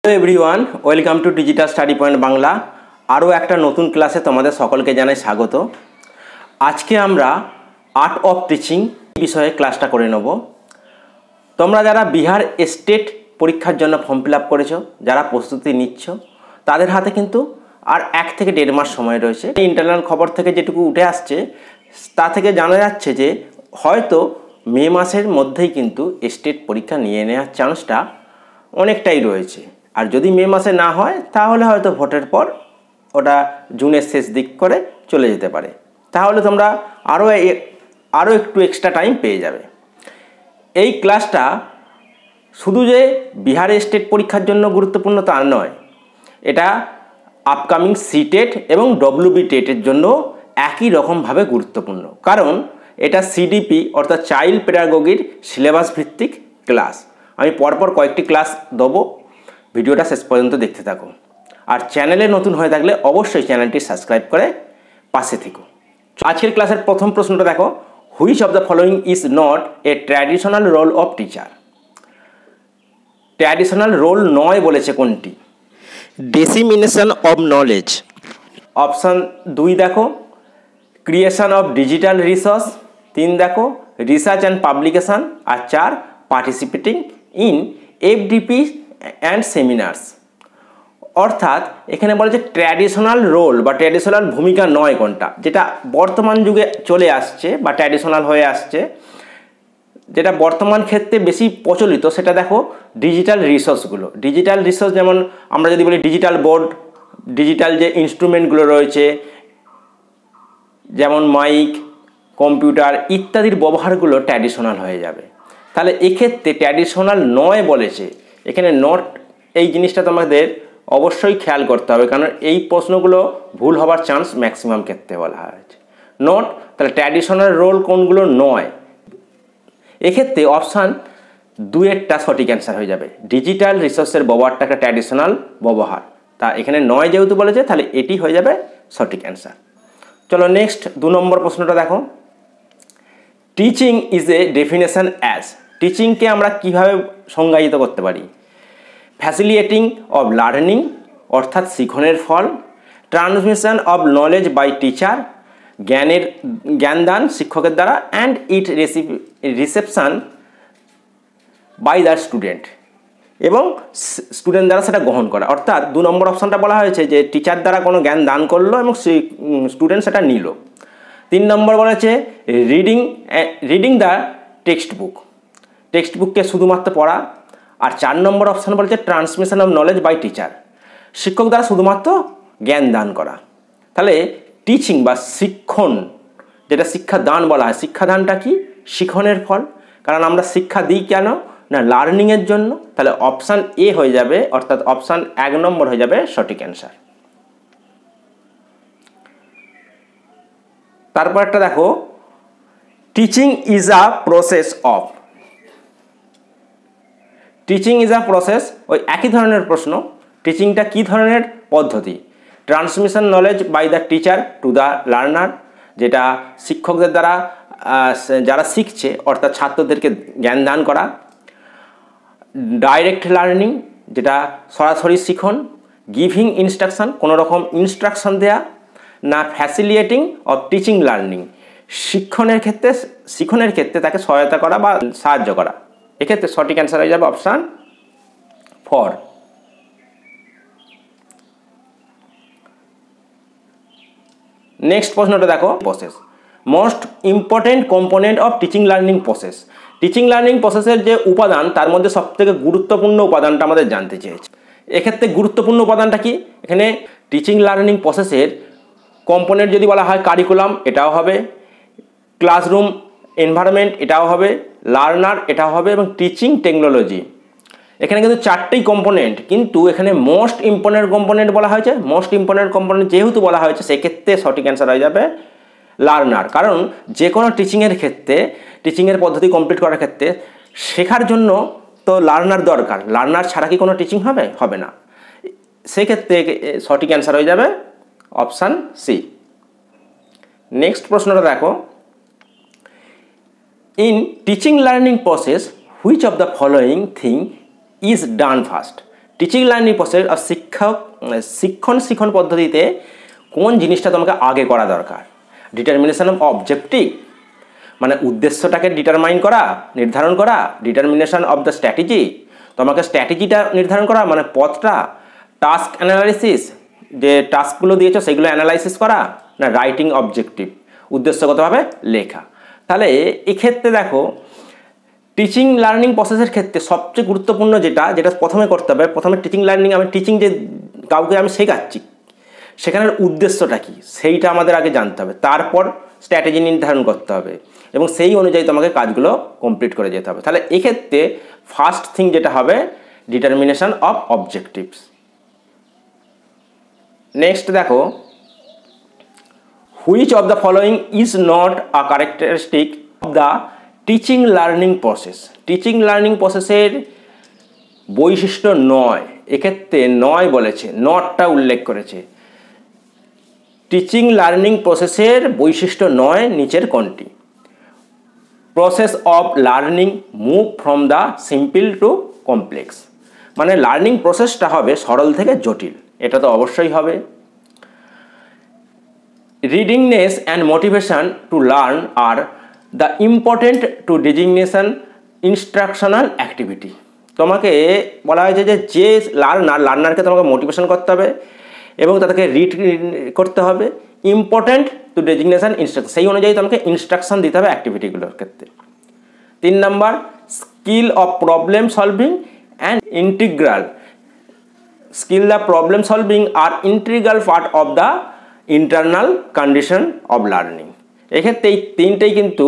Hello everyone, welcome to digital study point Bangla. আরও একটা নতুন ক্লাসে তোমাদের সকলকে জানাই স্বাগত। আজকে আমরা আর্ট অফ টিচিং বিষয়ে ক্লাসটা করে নেব। তোমরা যারা বিহার স্টেট পরীক্ষার জন্য ফর্ম ফিল আপ করেছো, যারা প্রস্তুতি নিচ্ছ, তাদের হাতে কিন্তু আর 1 থেকে 1.5 মাস সময় রয়েছে। ইন্টারনাল খবর থেকে যেটুকু উঠে আসছে তা থেকে জানা যাচ্ছে যে হয়তো মে মাসের মধ্যেই কিন্তু স্টেট পরীক্ষা নিয়ে নেওয়ার চান্সটা অনেকটাই রয়েছে। আর যদি মে মাসে না হয় তাহলে হয়তো ভোটের পর ওটা জুনের শেষ দিক করে চলে যেতে পারে। তাহলে তোমরা আরও একটু এক্সট্রা টাইম পেয়ে যাবে। এই ক্লাসটা শুধু যে বিহার স্টেট পরীক্ষার জন্য গুরুত্বপূর্ণ তা নয়, এটা আপকামিং সিটেট এবং ডব্লিউবি টেটের জন্য একই রকমভাবে গুরুত্বপূর্ণ, কারণ এটা সিডিপি অর্থাৎ চাইল্ড পেডাগোগির সিলেবাস ভিত্তিক ক্লাস। আমি পরপর কয়েকটি ক্লাস দেবো, ভিডিওটা শেষ পর্যন্ত দেখতে থাকো। আর চ্যানেলে নতুন হয়ে থাকলে অবশ্যই চ্যানেলটি সাবস্ক্রাইব করে পাশে থেকো। আজকের ক্লাসের প্রথম প্রশ্নটা দেখো, which of the following is not a traditional role of teacher? Traditional role নয় বলেছে কোনটি? Dissemination of knowledge. অপশান 2 দেখো, ক্রিয়েশন অফ ডিজিটাল রিসোর্স। 3 দেখো, রিসার্চ অ্যান্ড পাবলিকেশান। আর 4, participating in FDP and seminars. অর্থাৎ এখানে বলেছে ট্র্যাডিশনাল রোল বা ট্র্যাডিশনাল ভূমিকা নয় কোনটা, যেটা বর্তমান যুগে চলে আসছে বা ট্র্যাডিশনাল হয়ে আসছে, যেটা বর্তমান ক্ষেত্রে বেশি প্রচলিত, সেটা দেখো ডিজিটাল রিসোর্সগুলো। ডিজিটাল রিসোর্স যেমন আমরা যদি বলি ডিজিটাল বোর্ড, ডিজিটাল যে ইনস্ট্রুমেন্টগুলো রয়েছে যেমন মাইক, কম্পিউটার ইত্যাদির ব্যবহারগুলো ট্র্যাডিশনাল হয়ে যাবে। তাহলে এক্ষেত্রে ট্র্যাডিশনাল নয় বলেছে, এখানে নট এই জিনিসটা তোমাদের অবশ্যই খেয়াল করতে হবে, কারণ এই প্রশ্নগুলো ভুল হবার চান্স ম্যাক্সিমাম ক্ষেত্রে বলা হয়েছে নট। তাহলে ট্র্যাডিশনাল রোল কোনগুলো নয়? এক্ষেত্রে অপশান 2-এরটা সঠিক অ্যান্সার হয়ে যাবে। ডিজিটাল রিসোর্সের ব্যবহারটা একটা ট্র্যাডিশনাল ব্যবহার, তা এখানে নয় যেহেতু বলেছে তাহলে এটি হয়ে যাবে সঠিক অ্যান্সার। চলো নেক্সট 2 নম্বর প্রশ্নটা দেখো, teaching is a definition as. টিচিংকে আমরা কিভাবে সংজ্ঞায়িত করতে পারি? ফ্যাসিলিটেটিং অব লার্নিং অর্থাৎ শিখনের ফল, transmission of knowledge by teacher জ্ঞানদান শিক্ষকের দ্বারা, and it reception by the student এবং স্টুডেন্ট দ্বারা সেটা গ্রহণ করা। অর্থাৎ 2 নম্বর অপশানটা বলা হয়েছে যে টিচার দ্বারা কোনো জ্ঞান দান করলো এবং স্টুডেন্ট সেটা নিল। 3 নম্বর বলেছে রিডিং দ্য টেক্সট বুককে শুধুমাত্র পড়া। আর 4 নম্বর অপশান বলেছে transmission of knowledge by teacher, শিক্ষক দ্বারা শুধুমাত্র জ্ঞান দান করা। তাহলে টিচিং বা শিক্ষণ, যেটা শিক্ষাদান বলা হয়, শিক্ষাদানটা কি? শিখনের ফল। কারণ আমরা শিক্ষা দিই কেন না? লার্নিংয়ের জন্য। তাহলে অপশান এ হয়ে যাবে, অর্থাৎ অপশান 1 নম্বর হয়ে যাবে সঠিক অ্যান্সার। তারপর একটা দেখো, teaching is a process of. Teaching is a process, ওই একই ধরনের প্রশ্ন। টিচিংটা কী ধরনের পদ্ধতি? Transmission knowledge by the teacher to the learner, যেটা শিক্ষকদের দ্বারা যারা শিখছে অর্থাৎ ছাত্রদেরকে জ্ঞান দান করা। ডাইরেক্ট লার্নিং, যেটা সরাসরি শিখন। গিভিং ইনস্ট্রাকশান, কোনো রকম ইনস্ট্রাকশন দেয়া। না ফ্যাসিলিটেটিং অফ টিচিং লার্নিং, শিখনের ক্ষেত্রে তাকে সহায়তা করা বা সাহায্য করা। এক্ষেত্রে সঠিক অ্যান্সার হয়ে যাবে অপশান 4। নেক্সট প্রশ্নটা দেখো, process most important component of teaching learning process. Teaching learning প্রসেসের যে উপাদান তার মধ্যে সবথেকে গুরুত্বপূর্ণ উপাদানটা আমাদের জানতে চেয়েছে। এক্ষেত্রে গুরুত্বপূর্ণ উপাদানটা কি? এখানে টিচিং লার্নিং প্রসেসের কম্পোনেন্ট যদি বলা হয় কারিকুলাম, এটাও হবে। ক্লাসরুম এনভায়রনমেন্ট, এটাও হবে। লার্নার, এটাও হবে। এবং টিচিং টেকনোলজি। এখানে কিন্তু 4টেই কম্পোনেন্ট, কিন্তু এখানে মোস্ট ইম্পর্টেন্ট কম্পোনেন্ট বলা হয়েছে। মোস্ট ইম্পর্টেন্ট কম্পোনেন্ট যেহেতু বলা হয়েছে সেক্ষেত্রে সঠিক অ্যান্সার হয়ে যাবে লার্নার। কারণ যে কোনো টিচিংয়ের ক্ষেত্রে, টিচিংয়ের পদ্ধতি কমপ্লিট করার ক্ষেত্রে শেখার জন্য তো লার্নার দরকার। লার্নার ছাড়া কি কোনো টিচিং হবে না। সেক্ষেত্রে সঠিক অ্যান্সার হয়ে যাবে অপশান সি। নেক্সট প্রশ্নটা দেখো, in teaching learning process which of the following thing is done first. Teaching learning process আর শিক্ষণ পদ্ধতিতে কোন জিনিসটা তোমাকে আগে করা দরকার? ডিটারমিনেশন অফ অবজেক্টিভ, মানে উদ্দেশ্যটাকে নির্ধারণ করা, ডিটারমিনেশন অফ দ্য স্ট্র্যাটেজি, তোমাকে স্ট্র্যাটেজিটা নির্ধারণ করা মানে পথটা, টাস্ক অ্যানালাইসিস, যে টাস্কগুলো দিয়েছো সেগুলো অ্যানালাইসিস করা, না রাইটিং অবজেক্টিভ, উদ্দেশ্যগতভাবে লেখা। তাহলে এক্ষেত্রে দেখো টিচিং লার্নিং প্রসেসের ক্ষেত্রে সবচেয়ে গুরুত্বপূর্ণ যেটা প্রথমে করতে হবে, প্রথমে টিচিং লার্নিং টিচিং যে কাউকে আমি শেখাচ্ছি সেখানের উদ্দেশ্যটা কী সেইটা আমাদের আগে জানতে হবে, তারপর স্ট্র্যাটেজি নির্ধারণ করতে হবে এবং সেই অনুযায়ী তোমাকে কাজগুলো কমপ্লিট করে যেতে হবে। তাহলে এক্ষেত্রে ফার্স্ট থিং যেটা হবে ডিটারমিনেশন অফ অবজেক্টিভস। নেক্সট দেখো which of the following is not a characteristic of the teaching learning process. Teaching learning প্রসেসের বৈশিষ্ট্য নয়, এক্ষেত্রে নয় বলেছে, নটটা উল্লেখ করেছে। টিচিং লার্নিং প্রসেসের বৈশিষ্ট্য নয় নিচের কোনটি? Process of learning move from the simple to complex, মানে লার্নিং প্রসেসটা হবে সরল থেকে জটিল, এটা তো অবশ্যই হবে। Readiness and motivation to learn are the important to designation instructional activity. তোমাকে বলা হয়েছে যে লার্নারকে তোমাকে মোটিভেশন করতে হবে এবং তাদেরকে রিড করতে হবে, ইম্পর্টেন্ট টু ডেজিগনেশন ইনস্ট্রাকশন, সেই অনুযায়ী তোমাকে ইনস্ট্রাকশন দিতে হবে অ্যাক্টিভিটিগুলোর ক্ষেত্রে। 3 নম্বর skill of problem solving and integral, skill the problem solving are integral part of the internal condition of learning. এক্ষেত্রে এই তিনটেই কিন্তু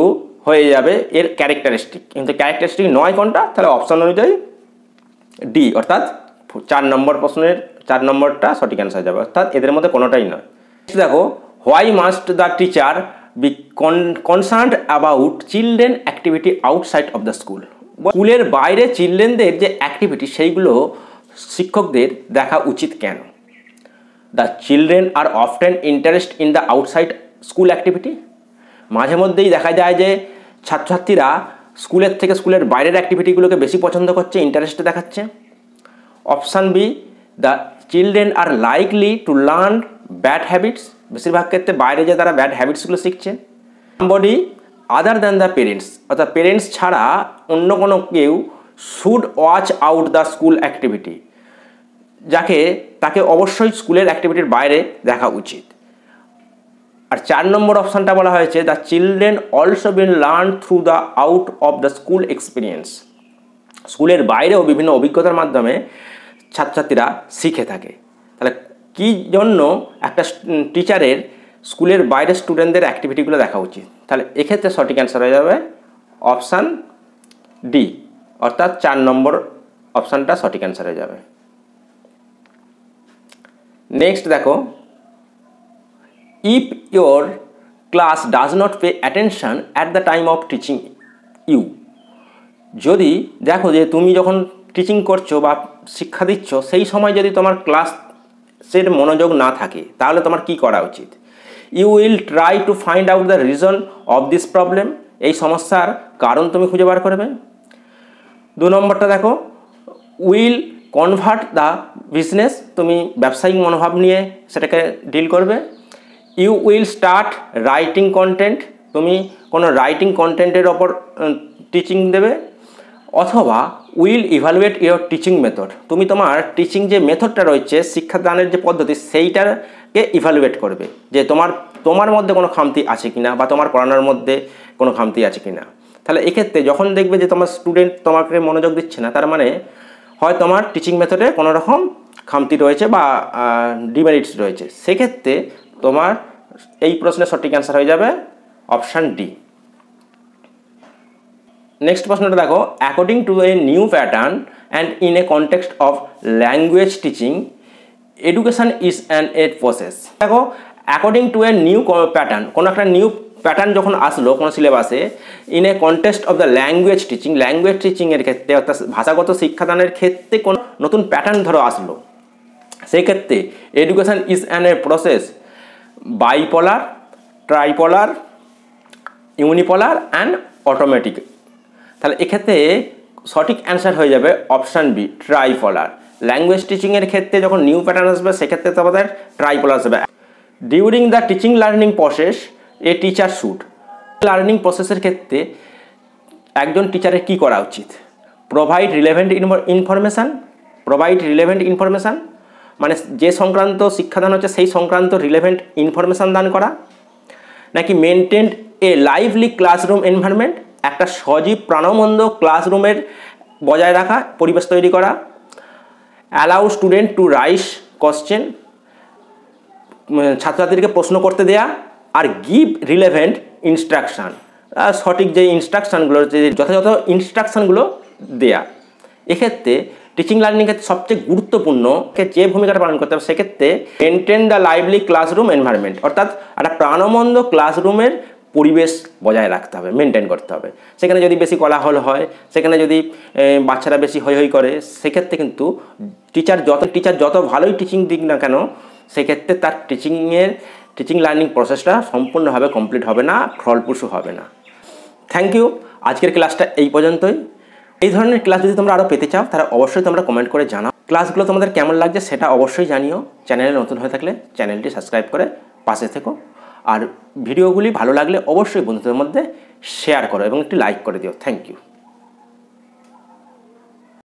হয়ে যাবে এর ক্যারেক্টারিস্টিক, কিন্তু ক্যারেক্টারিস্টিক নয় কোনটা? তাহলে অপশন অনুযায়ী ডি, অর্থাৎ 4 নম্বর প্রশ্নের 4 নম্বরটা সঠিক অ্যান্সার যাবে, অর্থাৎ এদের মধ্যে কোনোটাই নয়। দেখো why must the teacher be concerned about children activity outside of the school. স্কুলের বাইরে চিলড্রেনদের যে অ্যাক্টিভিটি সেইগুলো শিক্ষকদের দেখা উচিত কেন? The children are often interest in the outside school activity, মাঝে মধ্যেই দেখা যায় যে ছাত্রছাত্রীরা স্কুলের থেকে স্কুলের বাইরের অ্যাক্টিভিটিগুলোকে বেশি পছন্দ করছে, ইন্টারেস্ট দেখাচ্ছে। Option B the children are likely to learn bad habits, বেশিরভাগ ক্ষেত্রে বাইরে যে তারা ব্যাড হ্যাবিটসগুলো শিখছে। Somebody other than the parents, অর্থাৎ পেরেন্টস ছাড়া অন্য কোনো কেউ should watch out the school activity, তাকে অবশ্যই স্কুলের অ্যাক্টিভিটির বাইরে দেখা উচিত। আর 4 নম্বর অপশানটা বলা হয়েছে the children also been learn through the out of the school experience, স্কুলের বাইরেও বিভিন্ন অভিজ্ঞতার মাধ্যমে ছাত্রছাত্রীরা শিখে থাকে। তাহলে কী জন্য একটা টিচারের স্কুলের বাইরে স্টুডেন্টদের অ্যাক্টিভিটিগুলো দেখা উচিত? তাহলে এক্ষেত্রে সঠিক অ্যান্সার হয়ে যাবে অপশান ডি, অর্থাৎ 4 নম্বর অপশানটা সঠিক অ্যান্সার হয়ে যাবে। নেক্সট দেখো if your class does not pay attention at the time of teaching you, যদি দেখো যে তুমি যখন টিচিং করছো বা শিক্ষা দিচ্ছ সেই সময় যদি তোমার ক্লাসের মনোযোগ না থাকে তাহলে তোমার কি করা উচিত? You will try to find out the reason of this problem, এই সমস্যার কারণ তুমি খুঁজে বার করবে। 2 নম্বরটা দেখো উইল কনভার্ট দ্য বিজনেস, তুমি ব্যবসায়িক মনোভাব নিয়ে সেটাকে ডিল করবে। You will start writing content, তুমি কোনো রাইটিং কন্টেন্টের ওপর টিচিং দেবে। অথবা will evaluate your teaching method, তুমি তোমার টিচিং যে মেথডটা রয়েছে শিক্ষাদানের যে পদ্ধতি সেইটাকে ইভ্যালুয়েট করবে যে তোমার মধ্যে কোনো খামতি আছে কিনা বা তোমার পড়ানোর মধ্যে কোনো খামতি আছে কিনা। তাহলে এক্ষেত্রে যখন দেখবে যে তোমার স্টুডেন্ট তোমাকে মনোযোগ দিচ্ছে না, তার মানে হয় তোমার টিচিং মেথডে কোনো রকম খামতি রয়েছে বা ডিমেরিটস রয়েছে, সেক্ষেত্রে তোমার এই প্রশ্নের সঠিক অ্যান্সার হয়ে যাবে অপশান ডি। নেক্সট প্রশ্নটা দেখো according to a new pattern and in a context of language teaching education is an এড প্রসেস। দেখো according to a new pattern, কোনো একটা নিউ প্যাটার্ন যখন আসলো কোনো সিলেবাসে, in a context of the language টিচিংয়ের ক্ষেত্রে অর্থাৎ ভাষাগত শিক্ষাদানের ক্ষেত্রে কোনো নতুন প্যাটার্ন ধরো আসলো, সেই ক্ষেত্রে education is an a process bipolar, tripolar, unipolar and automatic. তাহলে এক্ষেত্রে সঠিক অ্যান্সার হয়ে যাবে অপশান বি ট্রাইপোলার। ল্যাঙ্গুয়েজ টিচিংয়ের ক্ষেত্রে যখন নিউ প্যাটার্ন আসবে সেক্ষেত্রে তো আমাদের ট্রাইপল আসবে। During the teaching learning process a teacher should, learning প্রসেসের ক্ষেত্রে একজন টিচারের কী করা উচিত? প্রোভাইড রিলেভেন্ট ইনফরমেশান, মানে যে সংক্রান্ত শিক্ষাদান হচ্ছে সেই সংক্রান্ত রিলেভেন্ট ইনফরমেশান দান করা, নাকি maintain a lively classroom environment, একটা সজীব প্রাণবন্ত ক্লাসরুমের বজায় রাখা, পরিবেশ তৈরি করা, allow student to raise question, ছাত্রছাত্রীদেরকে প্রশ্ন করতে দেয়া, আর গিভ রিলেভেন্ট ইনস্ট্রাকশান, সঠিক যে ইনস্ট্রাকশানগুলো, যে যথাযথ ইনস্ট্রাকশানগুলো দেয়া। এক্ষেত্রে টিচিং লার্নিং ক্ষেত্রে সবচেয়ে গুরুত্বপূর্ণ যে ভূমিকাটা পালন করতে হবে সেক্ষেত্রে maintain the lively classroom environment, অর্থাৎ একটা প্রাণবন্ত ক্লাসরুমের পরিবেশ বজায় রাখতে হবে, মেনটেন করতে হবে। সেখানে যদি বেশি কোলাহল হয়, সেখানে যদি বাচ্চারা বেশি হৈ হৈ করে, সেক্ষেত্রে কিন্তু টিচার যত ভালোই টিচিং দিক না কেন, সেক্ষেত্রে তার টিচিং লার্নিং প্রসেসটা সম্পূর্ণভাবে কমপ্লিট হবে না, ফলপ্রসূ হবে না। Thank you. আজকের ক্লাসটা এই পর্যন্তই। এই ধরনের ক্লাস যদি তোমরা আরও পেতে চাও তাহলে অবশ্যই তোমরা কমেন্ট করে জানাও। ক্লাসগুলো তোমাদের কেমন লাগছে সেটা অবশ্যই জানিও। চ্যানেলে নতুন হয়ে থাকলে চ্যানেলটি সাবস্ক্রাইব করে পাশে থেকো। আর ভিডিওগুলি ভালো লাগলে অবশ্যই বন্ধুদের মধ্যে শেয়ার করো এবং একটি লাইক করে দিও। Thank you.